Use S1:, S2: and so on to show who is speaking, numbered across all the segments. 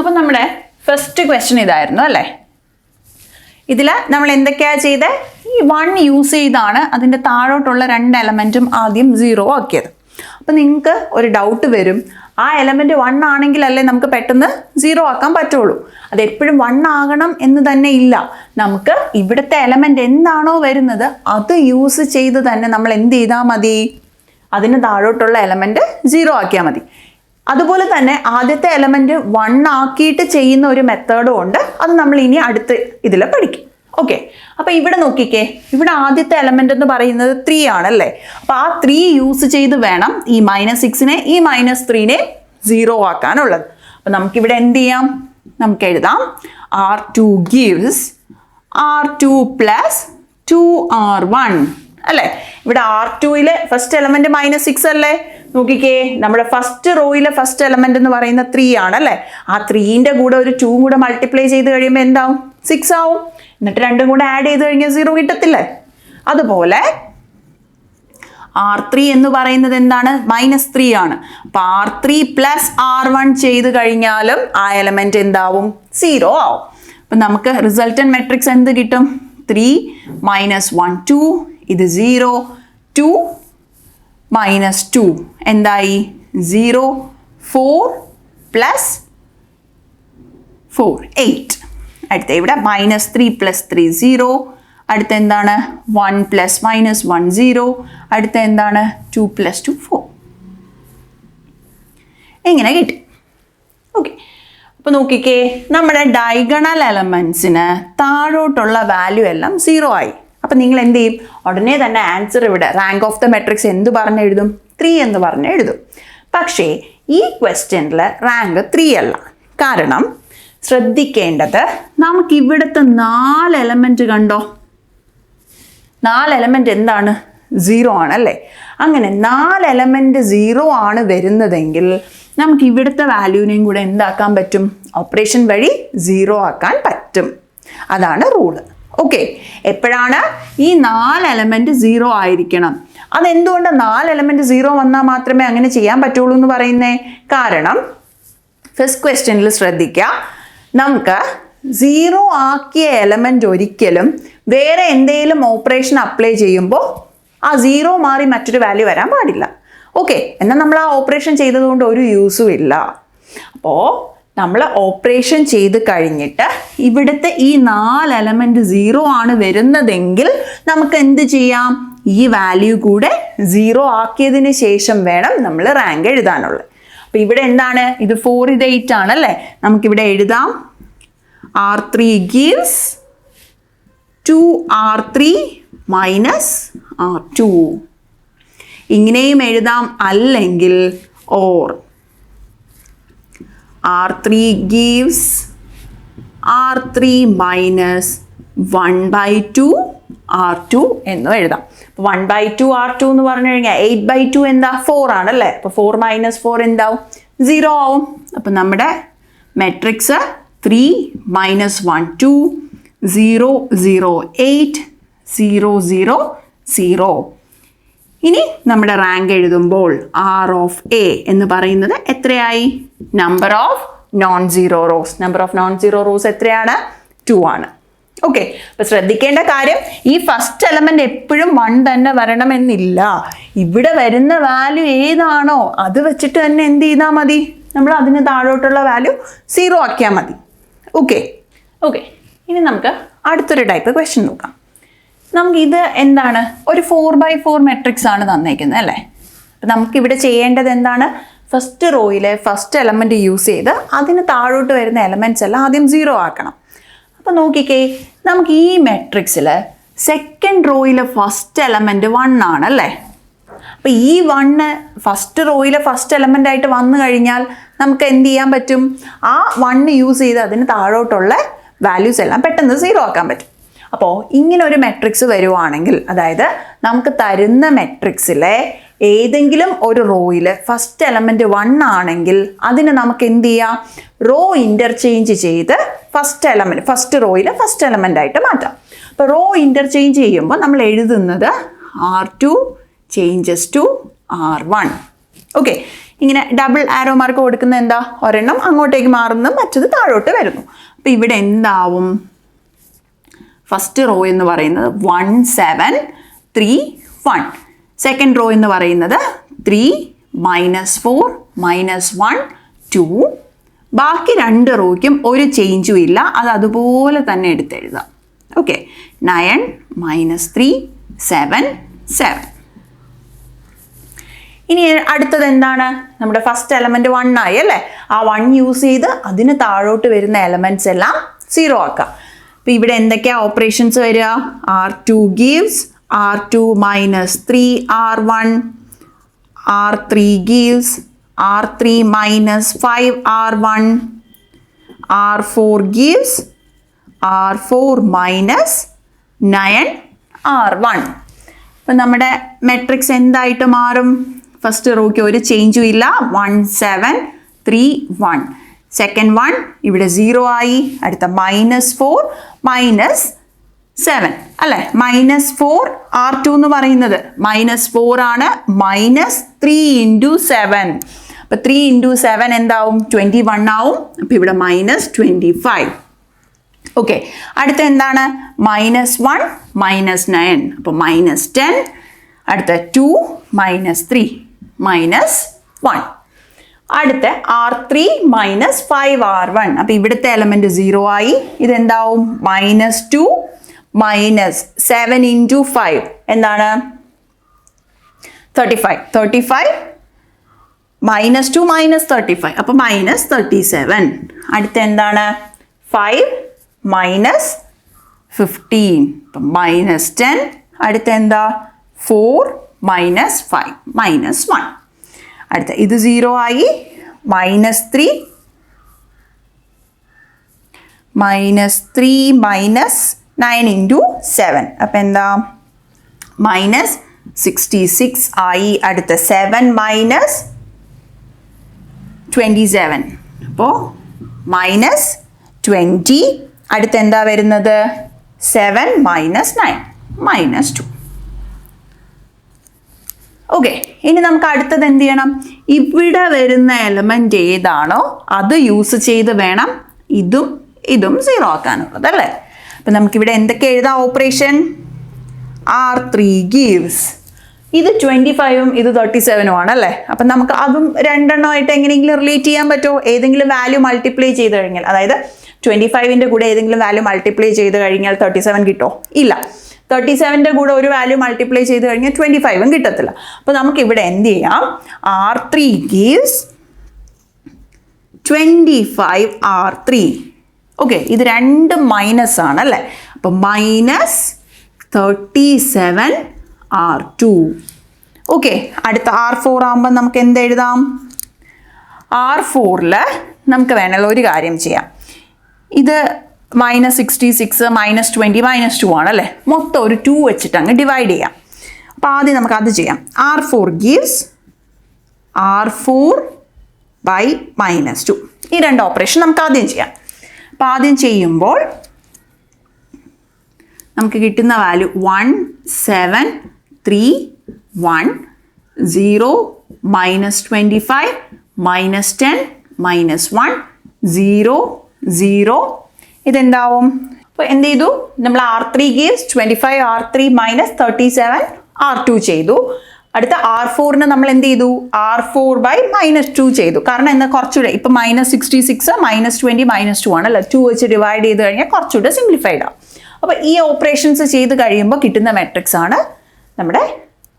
S1: അപ്പം നമ്മുടെ first question ഇതായിരുന്നു അല്ലേ. ഇതിൽ നമ്മൾ എന്തൊക്കെയാണ് ചെയ്തത്? ഈ 1 യൂസ് ചെയ്താണ് അതിൻ്റെ താഴോട്ടുള്ള 2 എലമെൻറ്റും ആദ്യം 0 ആക്കിയത്. അപ്പം നിങ്ങൾക്ക് ഒരു ഡൗട്ട് വരും, ആ എലമെൻറ്റ് 1 ആണെങ്കിലല്ലേ നമുക്ക് പെട്ടെന്ന് 0 ആക്കാൻ പറ്റുള്ളൂ. അതെപ്പോഴും 1 ആകണം എന്ന് തന്നെ ഇല്ല. നമുക്ക് ഇവിടുത്തെ എലമെൻറ്റ് എന്താണോ വരുന്നത് അത് യൂസ് ചെയ്ത് തന്നെ നമ്മൾ എന്ത് ചെയ്താൽ മതി? അതിന് താഴോട്ടുള്ള എലമെൻറ്റ് 0 ആക്കിയാൽ മതി. അതുപോലെ തന്നെ ആദ്യത്തെ എലമെൻറ്റ് 1 ആക്കിയിട്ട് ചെയ്യുന്ന ഒരു മെത്തേഡും ഉണ്ട്. അത് നമ്മൾ ഇനി അടുത്ത് ഇതിൽ പഠിക്കും. ഓക്കെ, അപ്പോൾ ഇവിടെ നോക്കിക്കേ, ഇവിടെ ആദ്യത്തെ എലമെന്റ് എന്ന് പറയുന്നത് 3 ആണല്ലേ. അപ്പോൾ ആ 3 യൂസ് ചെയ്ത് വേണം ഈ -6നെ ഈ -3നെ 0 ആക്കാനുള്ളത്. അപ്പോൾ നമുക്കിവിടെ എന്ത് ചെയ്യാം? നമുക്ക് എഴുതാം R2 gives R2 plus 2R1 അല്ലേ. ഇവിടെ R2യിലെ ഫസ്റ്റ് എലമെന്റ് -6 അല്ലേ. നോക്കിക്കേ, നമ്മുടെ ഫസ്റ്റ് റോയിലെ ഫസ്റ്റ് എലമെന്റ് എന്ന് പറയുന്ന 3 ആണല്ലേ. ആ 3ന്റെ കൂടെ ഒരു 2 കൂടെ മൾട്ടിപ്ലൈ ചെയ്ത് കഴിയുമ്പോൾ എന്താവും? 6 ആവും. എന്നിട്ട് 2 കൂടെ ആഡ് ചെയ്ത് കഴിഞ്ഞാൽ 0 കിട്ടത്തില്ലേ. അതുപോലെ R3 എന്ന് പറയുന്നത് എന്താണ്? -3 ആണ്. അപ്പോൾ R3 plus R1 ചെയ്ത് കഴിഞ്ഞാലും ആ എലമെന്റ് എന്താവും? 0 ആവും. അപ്പം നമുക്ക് റിസൾട്ടന്റ് മെട്രിക്സ് എന്ത് കിട്ടും? 3 - 1 2, ഇത് 0 2 - 2 എന്തായി? 0 4 plus 4 8. അടുത്ത ഇവിടെ -3 + 3 0. അടുത്ത എന്താണ്? 1 + -1 0. അടുത്ത എന്താണ്? 2 + 2 4. എങ്ങനെ കിട്ടി? ഓക്കെ, അപ്പോൾ നോക്കിക്കേ, നമ്മുടെ ഡയഗണൽ എലമെൻസിന് താഴോട്ടുള്ള വാല്യൂ എല്ലാം 0 ആയി. അപ്പം നിങ്ങൾ എന്ത് ചെയ്യും? ഉടനെ തന്നെ ആൻസർ ഇവിടെ റാങ്ക് ഓഫ് ദ മെട്രിക്സ് എന്ത് പറഞ്ഞെഴുതും? 3 എന്ന് പറഞ്ഞെഴുതും. പക്ഷേ ഈ ക്വസ്റ്റ്യനിൽ റാങ്ക് 3 അല്ല. കാരണം ശ്രദ്ധിക്കേണ്ടത്, നമുക്ക് ഇവിടുത്തെ 4 എലമെൻറ്റ് കണ്ടോ? 4 എലമെൻറ്റ് എന്താണ്? 0 ആണല്ലേ. അങ്ങനെ 4 എലമെൻറ്റ് 0 ആണ് വരുന്നതെങ്കിൽ നമുക്ക് ഇവിടുത്തെ വാല്യൂവിനെയും കൂടെ എന്താക്കാൻ പറ്റും? ഓപ്പറേഷൻ വഴി 0 ആക്കാൻ പറ്റും. അതാണ് റൂള്. ഓക്കെ, എപ്പോഴാണ് ഈ 4 എലമെൻറ്റ് 0 ആയിരിക്കണം? അതെന്തുകൊണ്ട് 4 എലമെൻറ്റ് 0 വന്നാൽ മാത്രമേ അങ്ങനെ ചെയ്യാൻ പറ്റുള്ളൂ എന്ന് പറയുന്നേ? കാരണം ഫസ്റ്റ് ക്വസ്റ്റ്യനിൽ ശ്രദ്ധിക്കുക, നമുക്ക് 0 ആക്കിയ എലമെൻറ്റ് ഒരിക്കലും വേറെ എന്തെങ്കിലും ഓപ്പറേഷൻ അപ്ലൈ ചെയ്യുമ്പോൾ ആ 0 മാറി മറ്റൊരു വാല്യൂ വരാൻ പാടില്ല. ഓക്കെ, എന്നാൽ നമ്മൾ ആ ഓപ്പറേഷൻ ചെയ്തതുകൊണ്ട് ഒരു യൂസും ഇല്ല. അപ്പോൾ നമ്മൾ ഓപ്പറേഷൻ ചെയ്ത് കഴിഞ്ഞിട്ട് ഇവിടുത്തെ ഈ 4 എലമെൻറ്റ് 0 ആണ് വരുന്നതെങ്കിൽ നമുക്ക് എന്ത് ചെയ്യാം? ഈ വാല്യൂ കൂടെ 0 ആക്കിയതിന് ശേഷം വേണം നമ്മൾ റാങ്ക് എഴുതാനുള്ളത്. അപ്പോൾ ഇവിടെ എന്താണ്? ഇത് 4, ഇത് 8 ആണല്ലേ. നമുക്കിവിടെ എഴുതാം R3 gives 2R3 - R2. ഇങ്ങനെയും എഴുതാം, അല്ലെങ്കിൽ or R3 gives R3 - 1/2 R2 എന്നും എഴുതാം. അപ്പോൾ 1/2 R2 എന്ന് പറഞ്ഞു കഴിഞ്ഞാൽ 8/2 എന്താ? 4 ആണല്ലേ. അപ്പോൾ 4 - 4 എന്താവും? 0 ആവും. അപ്പം നമ്മുടെ മെട്രിക്സ് 3 - 1 2 0 0 8 0 0 0. ഇനി നമ്മുടെ റാങ്ക് എഴുതുമ്പോൾ R of A എന്ന് പറയുന്നത് എത്രയായി? Number of non zero rose. Number of non zero rose എത്രയാണ്? 2 ആണ്. ഓക്കെ, അപ്പോൾ ശ്രദ്ധിക്കേണ്ട കാര്യം, ഈ ഫസ്റ്റ് എലമെന്റ് എപ്പോഴും 1 തന്നെ വരണമെന്നില്ല. ഇവിടെ വരുന്ന വാല്യൂ ഏതാണോ അത് വെച്ചിട്ട് തന്നെ എന്ത് ചെയ്താൽ മതി? നമ്മൾ അതിന് താഴോട്ടുള്ള വാല്യൂ 0 ആക്കിയാൽ മതി. ഓക്കെ ഓക്കെ, ഇനി നമുക്ക് അടുത്തൊരു ടൈപ്പ് ക്വസ്റ്റ്യൻ നോക്കാം. നമുക്കിത് എന്താണ്? ഒരു 4/4 മെട്രിക്സ് ആണ് തന്നേക്കുന്നത് അല്ലേ. അപ്പം നമുക്കിവിടെ ചെയ്യേണ്ടത് എന്താണ്? ഫസ്റ്റ് റോയിലെ ഫസ്റ്റ് എലമെൻറ്റ് യൂസ് ചെയ്ത് അതിന് താഴോട്ട് വരുന്ന എലമെൻറ്റ്സ് എല്ലാം ആദ്യം 0 ആക്കണം. അപ്പോൾ നോക്കിക്കേ, നമുക്ക് ഈ മെട്രിക്സിൽ സെക്കൻഡ് റോയിലെ ഫസ്റ്റ് എലമെൻറ്റ് 1 ആണല്ലേ. അപ്പോൾ ഈ 1 ഫസ്റ്റ് റോയിലെ ഫസ്റ്റ് എലമെൻ്റ് ആയിട്ട് വന്നു കഴിഞ്ഞാൽ നമുക്ക് എന്ത് ചെയ്യാൻ പറ്റും? ആ 1 യൂസ് ചെയ്ത് അതിന് താഴോട്ടുള്ള വാല്യൂസ് എല്ലാം പെട്ടെന്ന് 0 ആക്കാൻ പറ്റും. അപ്പോൾ ഇങ്ങനെ ഒരു മെട്രിക്സ് വരുവാണെങ്കിൽ, അതായത് നമുക്ക് തരുന്ന മെട്രിക്സിലെ ഏതെങ്കിലും ഒരു റോയിൽ ഫസ്റ്റ് എലമെൻറ്റ് 1 ആണെങ്കിൽ അതിന് നമുക്ക് എന്ത് ചെയ്യാം? റോ ഇൻ്റർചേഞ്ച് ചെയ്ത് ഫസ്റ്റ് റോയിൽ ഫസ്റ്റ് എലമെൻ്റ് ആയിട്ട് മാറ്റാം. അപ്പോൾ റോ ഇൻ്റർചേഞ്ച് ചെയ്യുമ്പോൾ നമ്മൾ എഴുതുന്നത് R2 changes to R1. Okay, ഇങ്ങനെ ഡബിൾ ആരോ മാർക്ക് കൊടുക്കുന്ന എന്താ, ഒരെണ്ണം അങ്ങോട്ടേക്ക് മാറുന്നു, മറ്റത് താഴോട്ട് വരുന്നു. അപ്പോൾ ഇവിടെ എന്താവും, ഫസ്റ്റ് റോ എന്ന് പറയുന്നത് 1 7 3 1, സെക്കൻഡ് റോ എന്ന് പറയുന്നത് 3 -4 -1 2. ബാക്കി 2 റോയ്ക്കും ഒരു ചേഞ്ചും ഇല്ല, അത് അതുപോലെ തന്നെ എടുത്തെഴുതാം. ഓക്കെ, 9 -3 7 7. ഇനി അടുത്തത് എന്താണ്, നമ്മുടെ ഫസ്റ്റ് എലമെന്റ് 1 ആയി അല്ലേ. ആ 1 യൂസ് ചെയ്ത് അതിന് താഴോട്ട് വരുന്ന എലമെന്റ്സ് എല്ലാം 0 ആക്കാം. അപ്പോൾ ഇവിടെ എന്തൊക്കെയാ ഓപ്പറേഷൻസ് വരിക, R2 gives R2 -3 R1, R3 gives R3 -5 R1, R4 gives R4 -9 R1. അപ്പം നമ്മുടെ മെട്രിക്സ് എന്തായിട്ട് മാറും, ഫസ്റ്റ് റോയ്ക്ക് ഒരു ചേഞ്ചും ഇല്ല, 1 7 3 1. സെക്കൻഡ് 1 ഇവിടെ 0 ആയി, അടുത്ത -4 -7 അല്ലേ. -4 R2 എന്ന് പറയുന്നത് -4 ആണ്, -3 × 7. അപ്പം 3 × 7 എന്താവും, 21 ആവും. അപ്പം ഇവിടെ -25. ഓക്കെ, അടുത്ത എന്താണ്, -1 -9, അപ്പോൾ -10. അടുത്ത 2 -3 -1. അടുത്ത R3 -5 R1. അപ്പോൾ ഇവിടുത്തെ എലമെന്റ് 0 ആയി. ഇതെന്താവും, -2 -7 × 5 എന്താണ്, 35. 35 -2 -35, അപ്പോൾ -37. അടുത്ത എന്താണ്, 5 -15, അപ്പം -10. അടുത്ത എന്താ, 4 -5 -1. അടുത്ത ഇത് 0 ആയി, -3 -9 × 7, അപ്പം എന്താ, -66 ആയി. അടുത്ത 7 -27, അപ്പോൾ -20. അടുത്ത എന്താ വരുന്നത്, 7 -9 -2. ഓക്കെ, ഇനി നമുക്ക് അടുത്തത് എന്ത് ചെയ്യണം, ഇവിടെ വരുന്ന എലമെന്റ് ഏതാണോ അത് യൂസ് ചെയ്ത് വേണം ഇതും 0 ആക്കാനുള്ളത് അല്ലേ. അപ്പം നമുക്കിവിടെ എന്തൊക്കെ എഴുതാം, ഓപ്പറേഷൻ R3 gives, ഇത് 25ഉം ഇത് 37ഉം ആണല്ലേ. അപ്പം നമുക്ക് അതും രണ്ടെണ്ണമായിട്ട് എങ്ങനെയെങ്കിലും റിലേറ്റ് ചെയ്യാൻ പറ്റുമോ, ഏതെങ്കിലും വാല്യൂ മൾട്ടിപ്ലൈ ചെയ്ത് കഴിഞ്ഞാൽ, അതായത് 25ൻ്റെ കൂടെ ഏതെങ്കിലും വാല്യൂ മൾട്ടിപ്ലൈ ചെയ്ത് കഴിഞ്ഞാൽ 37 കിട്ടുമോ, ഇല്ല. 37ൻ്റെ കൂടെ ഒരു വാല്യൂ മൾട്ടിപ്ലൈ ചെയ്ത് കഴിഞ്ഞാൽ 25ഉം കിട്ടത്തില്ല. അപ്പോൾ നമുക്ക് ഇവിടെ എന്ത് ചെയ്യാം, R3 gives 25 R3. ഓക്കെ, ഇത് രണ്ടും മൈനസ് ആണ് അല്ലേ. അപ്പം -37 R2. ഓക്കെ, അടുത്ത R4 ആകുമ്പോൾ നമുക്ക് എന്ത് എഴുതാം, R4ൽ നമുക്ക് വേണമെങ്കിൽ ഒരു കാര്യം ചെയ്യാം. ഇത് -66 -20 -2 ആണല്ലേ, മൊത്തം ഒരു 2 വെച്ചിട്ട് അങ്ങ് ഡിവൈഡ് ചെയ്യാം. അപ്പോൾ ആദ്യം നമുക്ക് അത് ചെയ്യാം. R4 gives R4 /-2. ഈ രണ്ട് ഓപ്പറേഷൻ നമുക്ക് ആദ്യം ചെയ്യാം. അപ്പോൾ ആദ്യം ചെയ്യുമ്പോൾ നമുക്ക് കിട്ടുന്ന വാല്യൂ 1 7 3 1 0 -25 -10 -1 0 0. ഇതെന്താവും, അപ്പോൾ എന്ത് ചെയ്തു, നമ്മൾ R3 gives 25 R3 -37 R2 ചെയ്തു. അടുത്ത R4ന് നമ്മൾ എന്ത് ചെയ്തു, R4 /-2 ചെയ്തു. കാരണം എന്താ, കുറച്ചുകൂടെ ഇപ്പം -66 -20 -2 ആണല്ലോ, 2 വെച്ച് ഡിവൈഡ് ചെയ്ത് കഴിഞ്ഞാൽ കുറച്ചുകൂടെ സിംപ്ലിഫൈഡ് ആവും. അപ്പോൾ ഈ ഓപ്പറേഷൻസ് ചെയ്ത് കഴിയുമ്പോൾ കിട്ടുന്ന മെട്രിക്സ് ആണ് നമ്മുടെ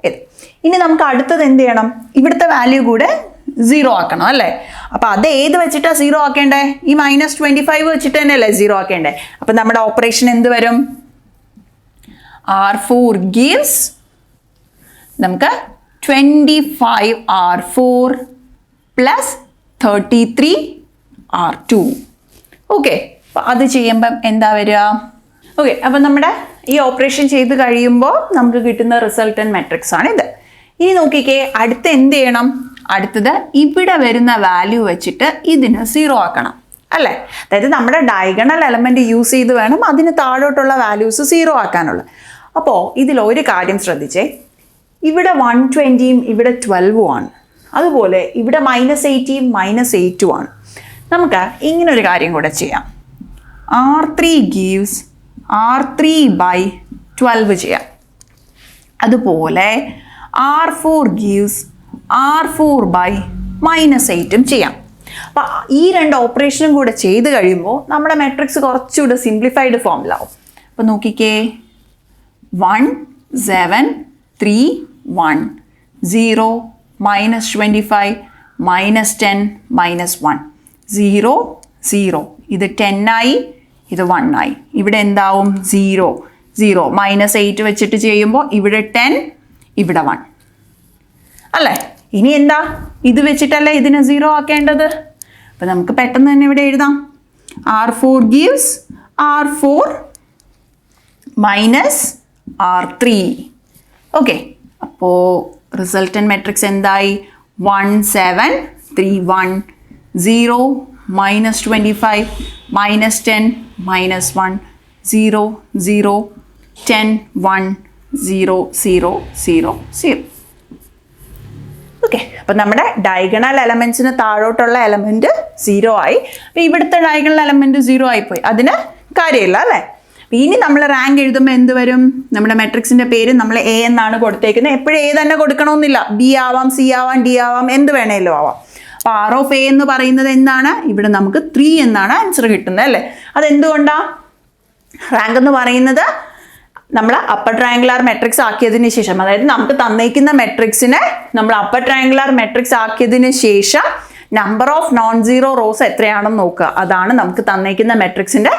S1: ഇത്. ഇനി നമുക്ക് അടുത്തത് എന്ത് ചെയ്യണം, ഇവിടുത്തെ വാല്യൂ കൂടെ 0 ആക്കണം അല്ലേ. അപ്പോൾ അത് ഏത് വെച്ചിട്ടാണ് 0 ആക്കേണ്ടേ, ഈ -25 വെച്ചിട്ട് തന്നെയല്ലേ 0 ആക്കേണ്ടേ. അപ്പം നമ്മുടെ ഓപ്പറേഷൻ എന്ത് വരും, R4 gives നമുക്ക് 25 R4 + 33 R2. ഓക്കെ, അപ്പം അത് ചെയ്യുമ്പം എന്താ വരിക, ഓക്കെ. അപ്പം നമ്മുടെ ഈ ഓപ്പറേഷൻ ചെയ്ത് കഴിയുമ്പോൾ നമുക്ക് കിട്ടുന്ന റിസൾട്ടൻറ്റ് മെട്രിക്സ് ആണ് ഇത്. ഇനി നോക്കിക്കേ, അടുത്ത് എന്ത് ചെയ്യണം, അടുത്തത് ഇവിടെ വരുന്ന വാല്യൂ വെച്ചിട്ട് ഇതിന് 0 ആക്കണം അല്ലേ. അതായത് നമ്മുടെ ഡയഗണൽ എലമെന്റ് യൂസ് ചെയ്ത് വേണം അതിന് താഴോട്ടുള്ള വാല്യൂസ് 0 ആക്കാനുള്ളത്. അപ്പോൾ ഇതിൽ ഒരു കാര്യം ശ്രദ്ധിച്ചേ, ഇവിടെ 120ഉം ഇവിടെ 12ഉം ആണ്. അതുപോലെ ഇവിടെ -80 -8 ആണ്. നമുക്ക് ഇങ്ങനൊരു കാര്യം കൂടെ ചെയ്യാം. R3 gives R3/12 ചെയ്യാം. അതുപോലെ R4 gives R4/-8 ചെയ്യാം. അപ്പോൾ ഈ രണ്ട് ഓപ്പറേഷനും കൂടെ ചെയ്ത് കഴിയുമ്പോൾ നമ്മുടെ മെട്രിക്സ് കുറച്ചുകൂടെ സിംപ്ലിഫൈഡ് ഫോമിലാവും. അപ്പോൾ നോക്കിക്കേ, 1 7 3 1 0 -25 -10 -1 0 0. ഇത് 10 ആയി, ഇത് 1 ആയി. ഇവിടെ എന്താവും? 0 0 -8 വെച്ചിട്ട് ചെയ്യുമ്പോൾ ഇവിടെ 10 ഇവിടെ 1 അല്ലേ. ഇനി എന്താ, ഇത് വെച്ചിട്ടല്ലേ ഇതിനെ 0 ആക്കേണ്ടത്. അപ്പം നമുക്ക് പെട്ടെന്ന് തന്നെ ഇവിടെ എഴുതാം. R4 gives R4-R3. ഓക്കെ, അപ്പോൾ റിസൾട്ടൻ മെട്രിക്സ് എന്തായി? 1 7 3 1 0 -25 -10 -1 0 0 10 1 0 0 0 0. ഓക്കെ, അപ്പം നമ്മുടെ ഡയഗണൽ എലമെൻസിന് താഴോട്ടുള്ള എലമെൻറ്റ് 0 ആയി. അപ്പോൾ ഇവിടുത്തെ ഡയഗണൽ എലമെൻറ്റ് 0 ആയിപ്പോയി, അതിന് കാര്യമില്ല അല്ലേ. ഇനി നമ്മൾ റാങ്ക് എഴുതുമ്പോൾ എന്ത് വരും? നമ്മുടെ മെട്രിക്സിൻ്റെ പേര് നമ്മൾ A എന്നാണ് കൊടുത്തേക്കുന്നത്. എപ്പോഴും A തന്നെ കൊടുക്കണമെന്നില്ല. B ആവാം, C ആവാം, D ആവാം, എന്ത് വേണേലും ആവാം. അപ്പോൾ R of A എന്ന് പറയുന്നത് എന്താണ്? ഇവിടെ നമുക്ക് 3 എന്നാണ് ആൻസർ കിട്ടുന്നത് അല്ലേ. അതെന്തുകൊണ്ടാണ്? റാങ്ക് എന്ന് പറയുന്നത് നമ്മൾ അപ്പർ ട്രയാങ്കുലാർ മെട്രിക്സ് ആക്കിയതിന് ശേഷം, അതായത് നമുക്ക് തന്നേക്കുന്ന മെട്രിക്സിനെ നമ്മൾ അപ്പർ ട്രയാങ്കുലാർ മെട്രിക്സ് ആക്കിയതിന് ശേഷം number of non zero rose എത്രയാണെന്ന് നോക്കുക. അതാണ് നമുക്ക് തന്നേക്കുന്ന മെട്രിക്സിൻ്റെ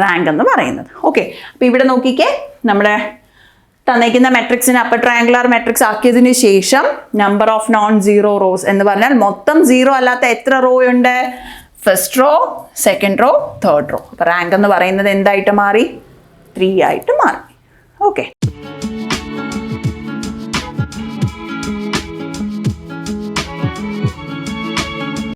S1: റാങ്ക് എന്ന് പറയുന്നത്. ഓക്കെ, അപ്പോൾ ഇവിടെ നോക്കിക്കേ, നമ്മുടെ തന്നേക്കുന്ന മെട്രിക്സിനെ അപ്പർ ട്രയാങ്കുലാർ മെട്രിക്സ് ആക്കിയതിന് ശേഷം number of non zero rose എന്ന് പറഞ്ഞാൽ മൊത്തം 0 അല്ലാത്ത എത്ര റോ ഉണ്ട്? First row, second row, third row. അപ്പോൾ റാങ്ക് എന്ന് പറയുന്നത് എന്തായിട്ട് മാറി? 3 ആയിട്ട് മാറി. Okay.